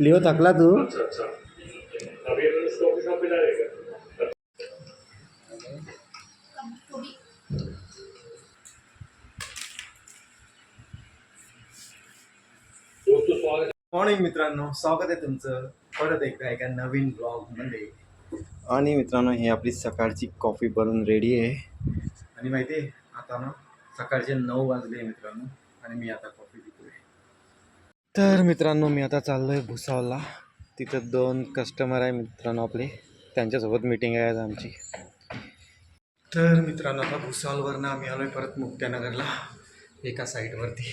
Leo थकला तू? Morning मित्रांनो, स्वागत आहे तुमचं परत एकदा एका नवीन ब्लॉगमध्ये. आणि मित्रांनो, ही आपली सकाळची कॉफी बनून रेडी आहे. आणि माहिती आहे आता ना सकाळचे 9 वाजले मित्रांनो, आणि मी आता कॉफी पितोय. तर मित्रांनो, मी आता चाललोय भुसावळला. तिथं 2 कस्टमर आहे मित्रांनो आपले, त्यांच्यासोबत मीटिंग आहे आमची. तर मित्रांनो, आता भुसावळवरनं आम्ही आलोय परत मुक्त्यानगरला एका साईडवरती.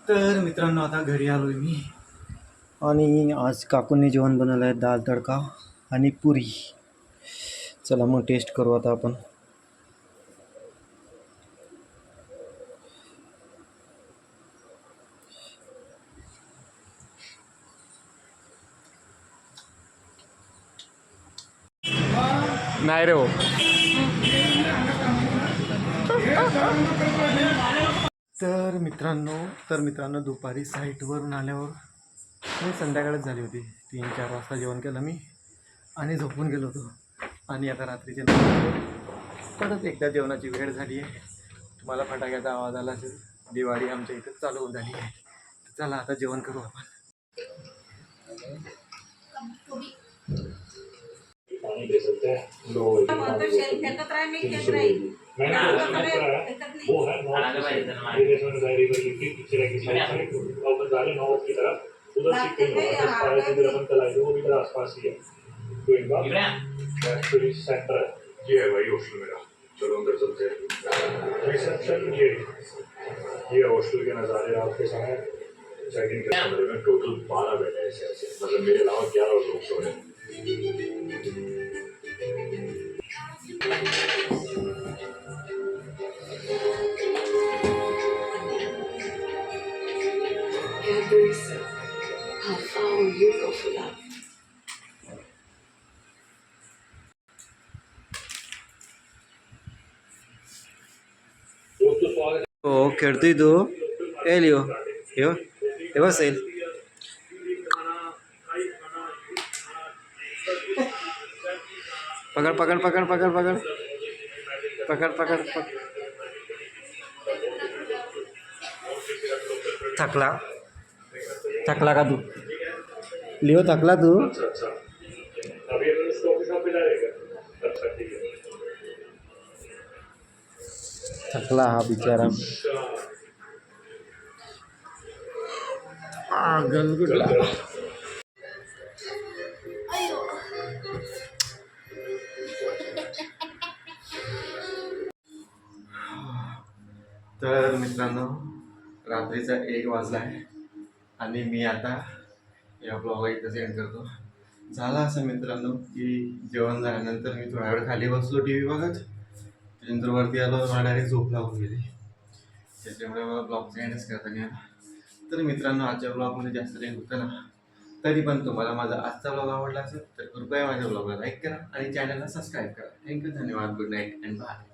तर मित्रांनो, आता घरी आलोय मी. आणि आज काकूंनी जेवण बनवलं आहे, दाल तडका आणि पुरी. चला मग टेस्ट करू आता आपण. नाही रे हो. तर मित्रांनो दुपारी साईटवरून आल्यावर संध्याकाळच झाली होती. 3-4 वाजता जेवण केलं मी आणि झोपून गेलो होतो. आणि आता रात्रीचे परत एकदा जेवणाची वेळ झाली आहे. तुम्हाला फटाक्याचा आवाज आला असेल, दिवाळी आमच्या इथं चालू झाली आहे. चला आता जेवण करू आपण. चलो अंदर चलते हैं। रिसेप्शन ये हॉस्टल के नज़ारे आपके सामने। चेकिंग के कमरे में टोटल 12 बेड है ऐसे, मतलब मेरे अलावा 11 लोग सो रहे हैं। How far will you go for love? हो खेळतोय तू? ए लिओ, हे बसेल. पकड पकड पकड पकड पकड पकड पकड पकड. थकला का तू? लिओ थकला तू? थकला हा बिचारा. गलगुडला. तर मित्रांनो, रात्रीचा 1 वाजला आहे आणि मी आता या ब्लॉग इथं सेंड करतो. झाला असं मित्रांनो की जेवण झाल्यानंतर मी थोडा वेळ खाली बसलो टी व्ही बघत. त्याच्यानंतर वरती आलो, मला डायरेक्ट झोप लागून गेली. त्याच्यामुळे मला ब्लॉग सेंडच करता नाही आला. तर मित्रांनो, आजच्या ब्लॉगमध्ये जास्त लेट होतं ना, तरी पण तुम्हाला माझा आजचा ब्लॉग आवडला असेल तर कृपया माझ्या ब्लॉगला लाईक करा आणि चॅनलला सबस्क्राईब करा. थँक्यू, धन्यवाद, गुड नाईट अँड बाय.